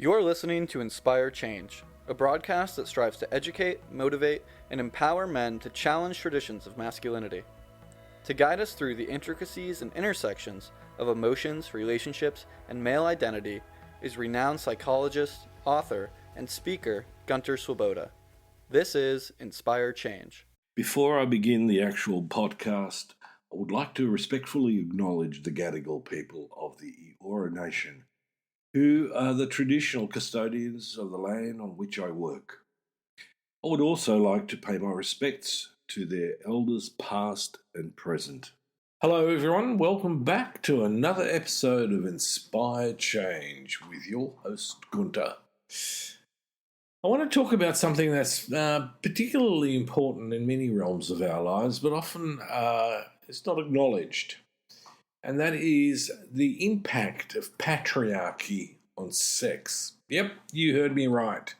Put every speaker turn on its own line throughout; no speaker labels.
You're listening to Inspire Change, a broadcast that strives to educate, motivate, and empower men to challenge traditions of masculinity. To guide us through the intricacies and intersections of emotions, relationships, and male identity is renowned psychologist, author, and speaker Gunter. This is Inspire Change.
Before I begin the actual podcast, I would like to respectfully acknowledge the Gadigal people of the Eora Nation, who are the traditional custodians of the land on which I work. I would also like to pay my respects to their elders past and present. Hello everyone, welcome back to another episode of Inspire Change with your host Gunter. I want to talk about something that's particularly important in many realms of our lives, but often it's not acknowledged. And that is the impact of patriarchy on sex. Yep, you heard me right.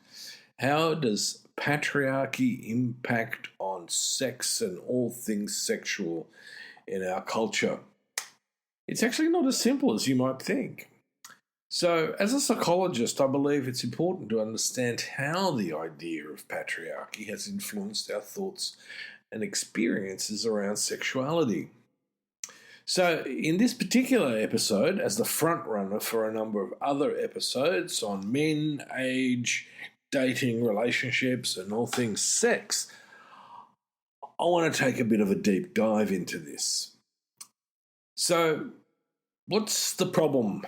How does patriarchy impact on sex and all things sexual in our culture? It's actually not as simple as you might think. So, as a psychologist, I believe it's important to understand how the idea of patriarchy has influenced our thoughts and experiences around sexuality. So, in this particular episode, as the front runner for a number of other episodes on men, age, dating, relationships, and all things sex, I want to take a bit of a deep dive into this. So, what's the problem?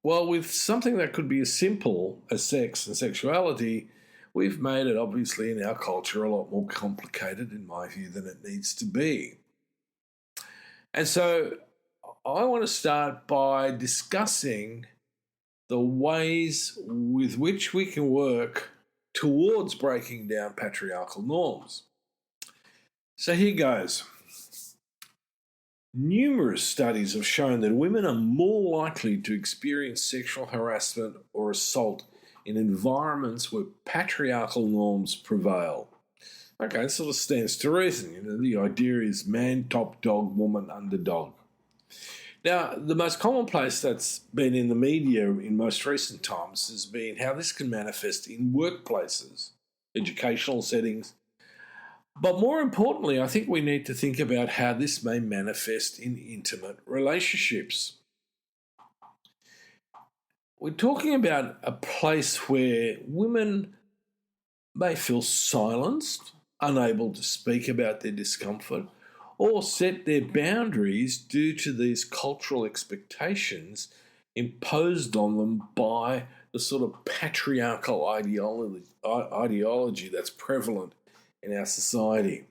Well, with something that could be as simple as sex and sexuality, we've made it obviously in our culture a lot more complicated, in my view, than it needs to be. And so I want to start by discussing the ways with which we can work towards breaking down patriarchal norms. So here goes. Numerous studies have shown that women are more likely to experience sexual harassment or assault in environments where patriarchal norms prevail. Okay, it sort of stands to reason. The idea is man top dog, woman underdog. Now, the most common place that's been in the media in most recent times has been how this can manifest in workplaces, educational settings. But more importantly, I think we need to think about how this may manifest in intimate relationships. We're talking about a place where women may feel silenced, unable to speak about their discomfort, or set their boundaries due to these cultural expectations imposed on them by the sort of patriarchal ideology that's prevalent in our society.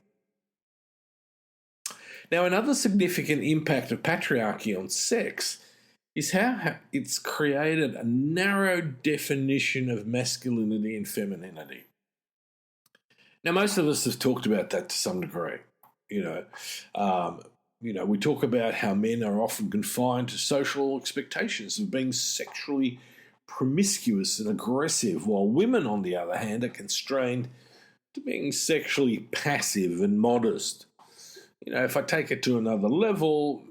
Now, another significant impact of patriarchy on sex is how it's created a narrow definition of masculinity and femininity. Now, most of us have talked about that to some degree. We talk about how men are often confined to social expectations of being sexually promiscuous and aggressive, while women, on the other hand, are constrained to being sexually passive and modest. If I take it to another level,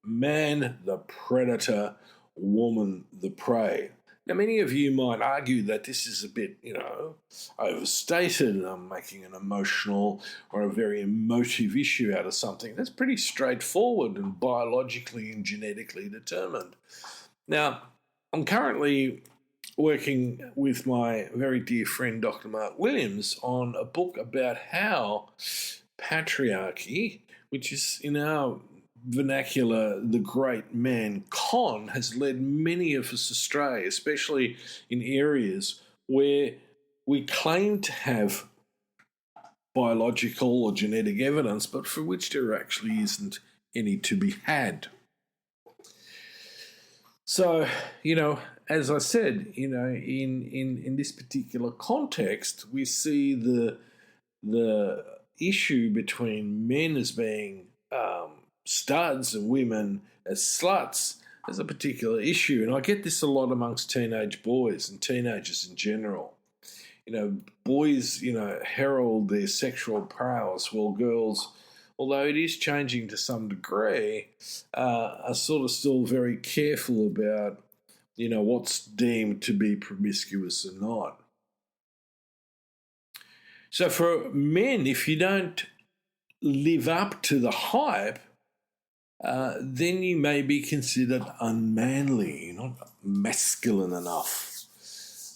man the predator, woman the prey. Now, many of you might argue that this is a bit, overstated. I'm making an emotional or a very emotive issue out of something that's pretty straightforward and biologically and genetically determined. Now, I'm currently working with my very dear friend Dr. Mark Williams on a book about how patriarchy, which is in our vernacular the great man con, has led many of us astray, especially in areas where we claim to have biological or genetic evidence, but for which there actually isn't any to be had. So, as I said, in this particular context, we see the issue between men as being studs and women as sluts as a particular issue. And I get this a lot amongst teenage boys and teenagers in general. Boys, herald their sexual prowess, while girls, although it is changing to some degree, are sort of still very careful about what's deemed to be promiscuous and not. So for men, if you don't live up to the hype, then you may be considered unmanly, not masculine enough.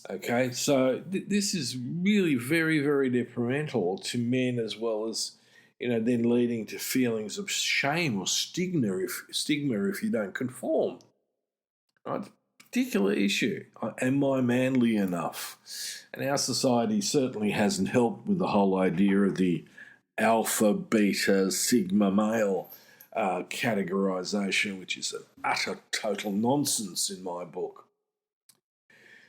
Okay, so this is really very, very detrimental to men, as well as then leading to feelings of shame or stigma if you don't conform. Right, particular issue. Am I manly enough? And our society certainly hasn't helped with the whole idea of the alpha, beta, sigma male categorization, which is an utter total nonsense in my book.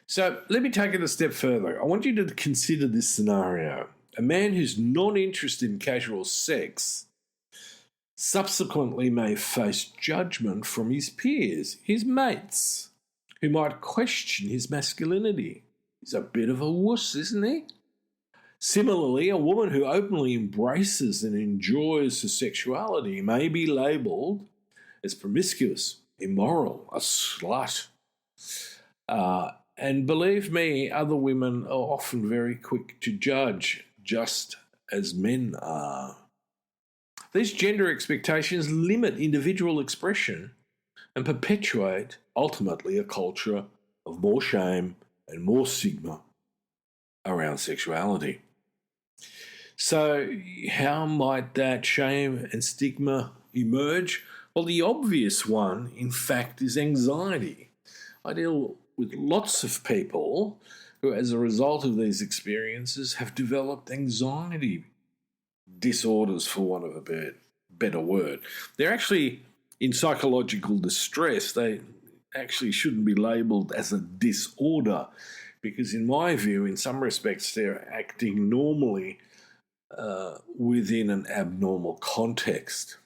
So let me take it a step further. I want you to consider this scenario. A man who's not interested in casual sex subsequently may face judgment from his peers, his mates, who might question his masculinity. He's a bit of a wuss, isn't he? Similarly, a woman who openly embraces and enjoys her sexuality may be labelled as promiscuous, immoral, a slut. And believe me, other women are often very quick to judge, just as men are. These gender expectations limit individual expression and perpetuate, ultimately, a culture of more shame and more stigma around sexuality. So how might that shame and stigma emerge? Well, the obvious one, in fact, is anxiety. I deal with lots of people who, as a result of these experiences, have developed anxiety disorders, for want of a better word. They're actually in psychological distress. They actually shouldn't be labelled as a disorder because, in my view, in some respects, they're acting normally within an abnormal context.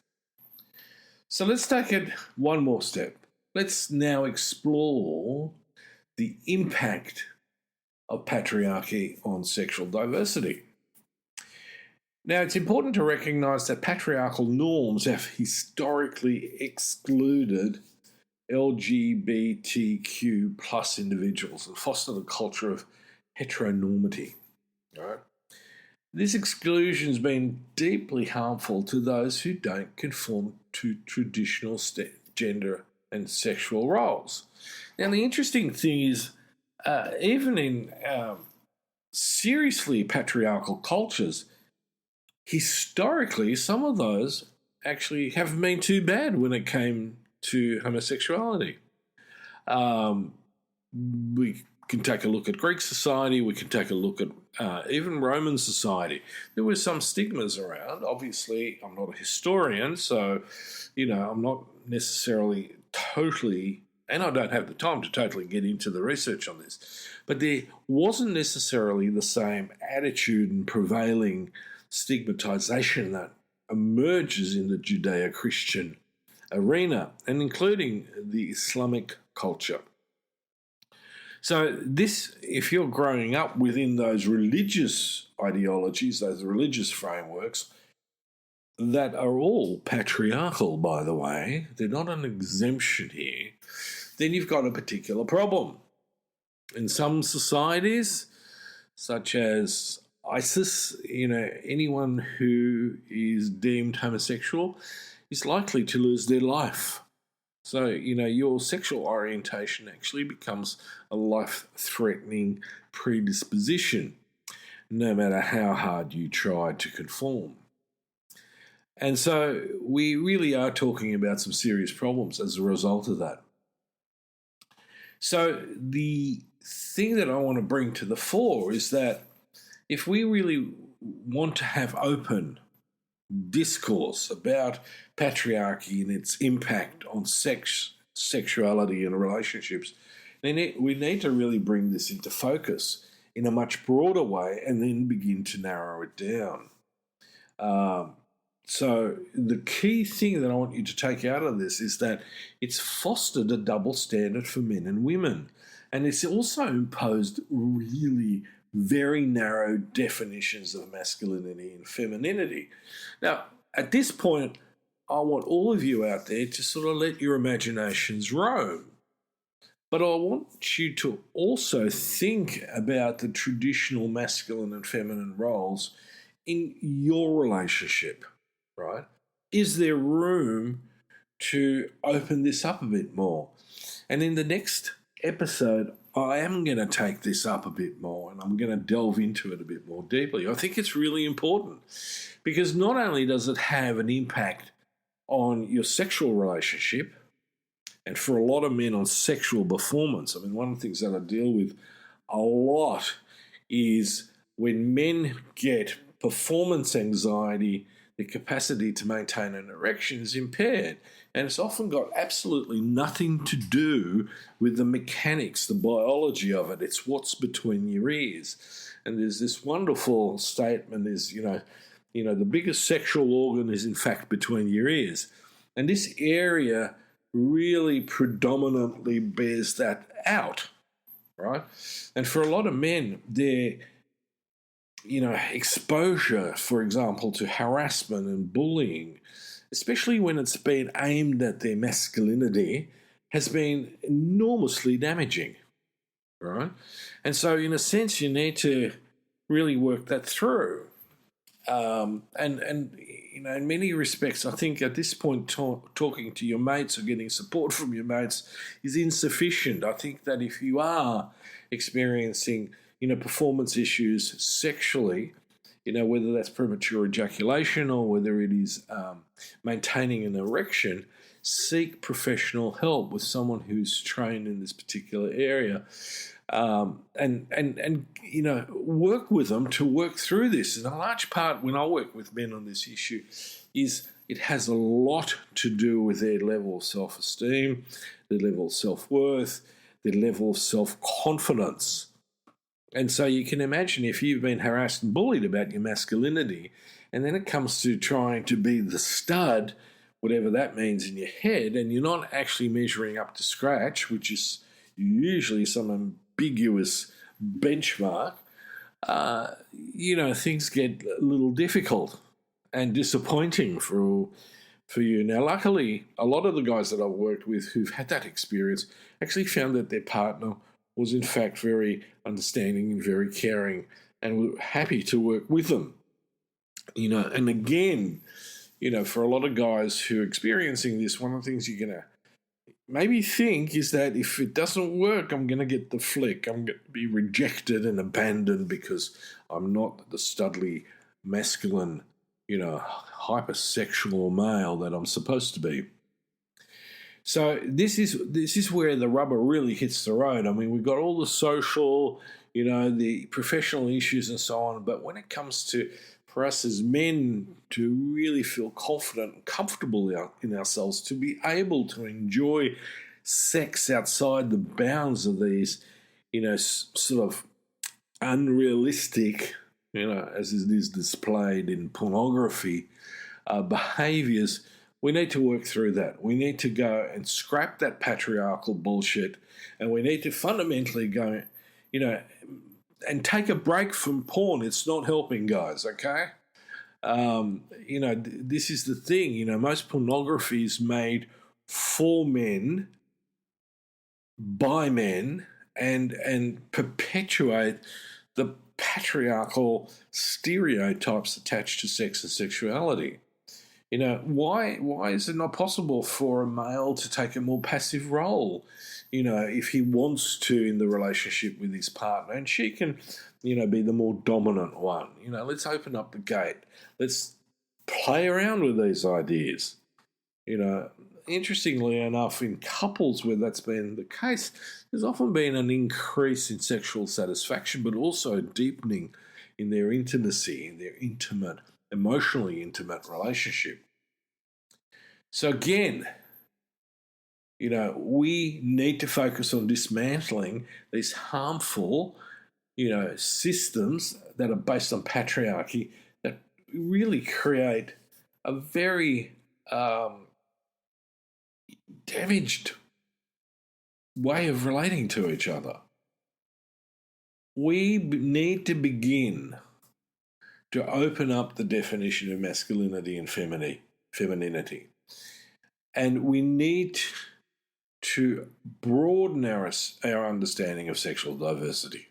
So let's take it one more step. Let's now explore the impact of patriarchy on sexual diversity. Now, it's important to recognise that patriarchal norms have historically excluded LGBTQ plus individuals and fostered a culture of heteronormity. Right? This exclusion has been deeply harmful to those who don't conform to traditional gender and sexual roles. Now, the interesting thing is, even in seriously patriarchal cultures, historically, some of those actually haven't been too bad when it came to homosexuality. We can take a look at Greek society, we can take a look at even Roman society. There were some stigmas around. Obviously, I'm not a historian, so, I'm not necessarily totally, and I don't have the time to totally get into the research on this, but there wasn't necessarily the same attitude and prevailing stigmatization that emerges in the Judeo-Christian arena, and including the Islamic culture. So this, if you're growing up within those religious ideologies, those religious frameworks, that are all patriarchal, by the way, they're not an exemption here, then you've got a particular problem. In some societies, such as ISIS, anyone who is deemed homosexual is likely to lose their life. So, your sexual orientation actually becomes a life-threatening predisposition, no matter how hard you try to conform. And so we really are talking about some serious problems as a result of that. So the thing that I want to bring to the fore is that if we really want to have open discourse about patriarchy and its impact on sexuality and relationships, then we need to really bring this into focus in a much broader way and then begin to narrow it down. So the key thing that I want you to take out of this is that it's fostered a double standard for men and women, and it's also imposed really very narrow definitions of masculinity and femininity. Now, at this point, I want all of you out there to sort of let your imaginations roam. But I want you to also think about the traditional masculine and feminine roles in your relationship, right? Is there room to open this up a bit more? And in the next episode, I am going to take this up a bit more and I'm going to delve into it a bit more deeply. I think it's really important because not only does it have an impact on your sexual relationship, and for a lot of men on sexual performance. I mean, one of the things that I deal with a lot is when men get performance anxiety, the capacity to maintain an erection is impaired. And it's often got absolutely nothing to do with the mechanics, the biology of it. It's what's between your ears. And there's this wonderful statement is, the biggest sexual organ is in fact between your ears. And this area really predominantly bears that out, right? And for a lot of men, their exposure, for example, to harassment and bullying, especially when it's been aimed at their masculinity, has been enormously damaging, right? And so, in a sense, you need to really work that through. In many respects, I think at this point, talking to your mates or getting support from your mates is insufficient. I think that if you are experiencing, performance issues sexually, whether that's premature ejaculation or whether it is maintaining an erection, seek professional help with someone who's trained in this particular area. Work with them to work through this. And a large part when I work with men on this issue is it has a lot to do with their level of self-esteem, their level of self-worth, their level of self-confidence. And so you can imagine if you've been harassed and bullied about your masculinity, and then it comes to trying to be the stud, whatever that means in your head, and you're not actually measuring up to scratch, which is usually some ambiguous benchmark, things get a little difficult and disappointing for you. Now, luckily, a lot of the guys that I've worked with who've had that experience actually found that their partner was in fact very understanding and very caring and were happy to work with them. And again, for a lot of guys who are experiencing this, one of the things you're going to maybe think is that if it doesn't work, I'm going to get the flick. I'm going to be rejected and abandoned because I'm not the studly, masculine, hypersexual male that I'm supposed to be. So this is where the rubber really hits the road. I mean, we've got all the social, the professional issues and so on, but when it comes to for us as men to really feel confident and comfortable in ourselves, to be able to enjoy sex outside the bounds of these, sort of unrealistic, as it is displayed in pornography, behaviors, we need to work through that. We need to go and scrap that patriarchal bullshit, and we need to fundamentally go, and take a break from porn. It's not helping, guys, okay? This is the thing. Most pornography is made for men, by men, and perpetuate the patriarchal stereotypes attached to sex and sexuality. Why is it not possible for a male to take a more passive role, if he wants to in the relationship with his partner, and she can, be the more dominant one? Let's open up the gate. Let's play around with these ideas. Interestingly enough, in couples where that's been the case, there's often been an increase in sexual satisfaction, but also a deepening in their intimacy, in their intimate, emotionally intimate relationship. So again, we need to focus on dismantling these harmful, systems that are based on patriarchy that really create a very damaged way of relating to each other. We need to begin to open up the definition of masculinity and femininity. And we need to broaden our understanding of sexual diversity.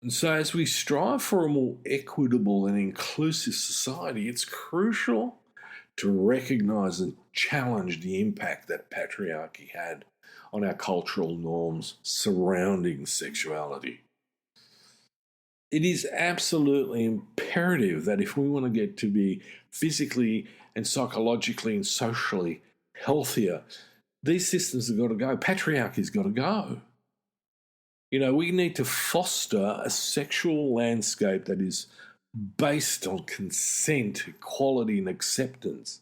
And so, as we strive for a more equitable and inclusive society, it's crucial to recognise and challenge the impact that patriarchy had on our cultural norms surrounding sexuality. It is absolutely imperative that if we want to get to be physically and psychologically and socially healthier, these systems have got to go. Patriarchy's got to go. We need to foster a sexual landscape that is based on consent, equality, and acceptance.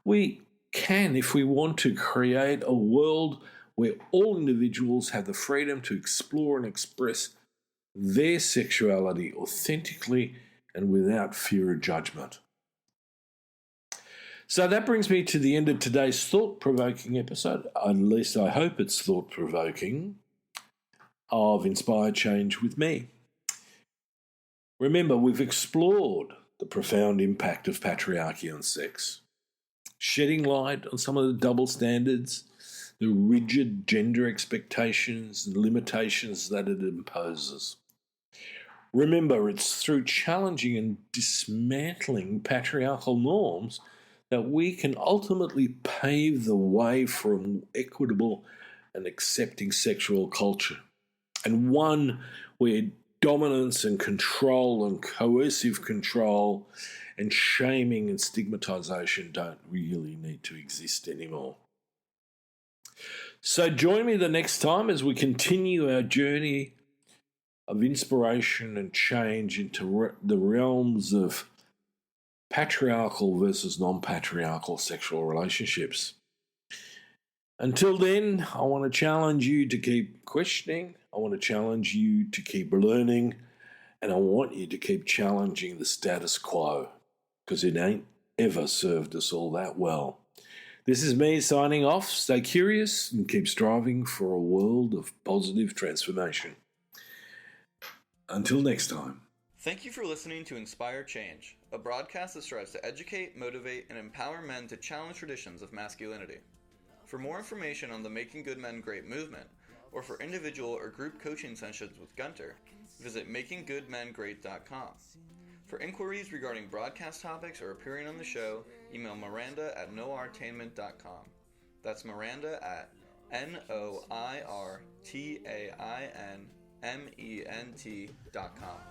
We can, if we want to, create a world where all individuals have the freedom to explore and express their sexuality authentically and without fear of judgment. So that brings me to the end of today's thought-provoking episode. At least I hope it's thought-provoking, of Inspired Change with me. Remember, we've explored the profound impact of patriarchy on sex, shedding light on some of the double standards, the rigid gender expectations and limitations that it imposes. Remember, it's through challenging and dismantling patriarchal norms that we can ultimately pave the way for an equitable and accepting sexual culture, and one where dominance and control and coercive control and shaming and stigmatization don't really need to exist anymore. So join me the next time as we continue our journey of inspiration and change into the realms of patriarchal versus non-patriarchal sexual relationships. Until then, I want to challenge you to keep questioning. I want to challenge you to keep learning. And I want you to keep challenging the status quo, because it ain't ever served us all that well. This is me signing off. Stay curious and keep striving for a world of positive transformation. Until next time.
Thank you for listening to Inspire Change, a broadcast that strives to educate, motivate, and empower men to challenge traditions of masculinity. For more information on the Making Good Men Great movement, or for individual or group coaching sessions with Gunter, visit makinggoodmengreat.com. For inquiries regarding broadcast topics or appearing on the show, email Miranda at noirtainment.com. That's Miranda at noirtainment.com.